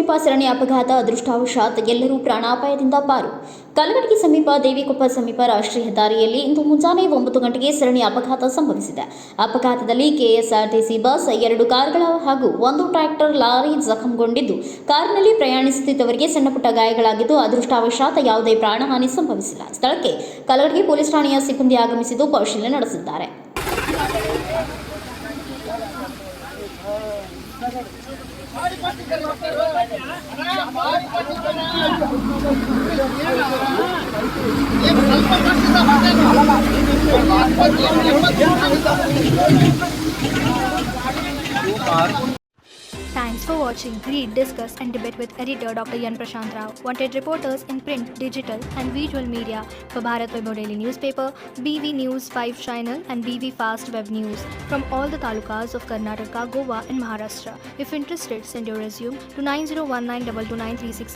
ಸಮೀಪ ಸರಣಿ ಅಪಘಾತ, ಅದೃಷ್ಟವಶಾತ್ ಎಲ್ಲರೂ ಪ್ರಾಣಾಪಾಯದಿಂದ ಪಾರು. ಕಲಘಟಗಿ ಸಮೀಪ ದೇವಿಕೊಪ್ಪ ಸಮೀಪ ರಾಷ್ಟ್ರೀಯ ಹೆದ್ದಾರಿಯಲ್ಲಿ ಇಂದು ಮುಂಜಾನೆ 9 ಗಂಟೆಗೆ ಸರಣಿ ಅಪಘಾತ ಸಂಭವಿಸಿದೆ. ಅಪಘಾತದಲ್ಲಿ ಕೆಎಸ್ಆರ್ಟಿಸಿ ಬಸ್, 2 ಕಾರುಗಳ ಹಾಗೂ 1 ಟ್ರ್ಯಾಕ್ಟರ್ ಲಾರಿ ಜಖಂಗೊಂಡಿದ್ದು, ಕಾರಿನಲ್ಲಿ ಪ್ರಯಾಣಿಸುತ್ತಿದ್ದವರಿಗೆ ಸಣ್ಣಪುಟ್ಟ ಗಾಯಗಳಾಗಿದ್ದು, ಅದೃಷ್ಟವಶಾತ್ ಯಾವುದೇ ಪ್ರಾಣಹಾನಿ ಸಂಭವಿಸಿಲ್ಲ. ಸ್ಥಳಕ್ಕೆ ಕಲಘಟಗಿ ಪೊಲೀಸ್ ಠಾಣೆಯ ಸಿಬ್ಬಂದಿ ಆಗಮಿಸಿದ್ದು ಪರಿಶೀಲನೆ ನಡೆಸಿದ್ದಾರೆ. Thanks for watching. Read, discuss and debate with editor Dr. Yan Prashant Rao. Wanted reporters in print, digital and visual media for Bharat Vaibhav Daily Newspaper, BV News 5 Channel and BV Fast Web News from all the talukas of Karnataka, Goa and Maharashtra. If interested, send your resume to 9019229369.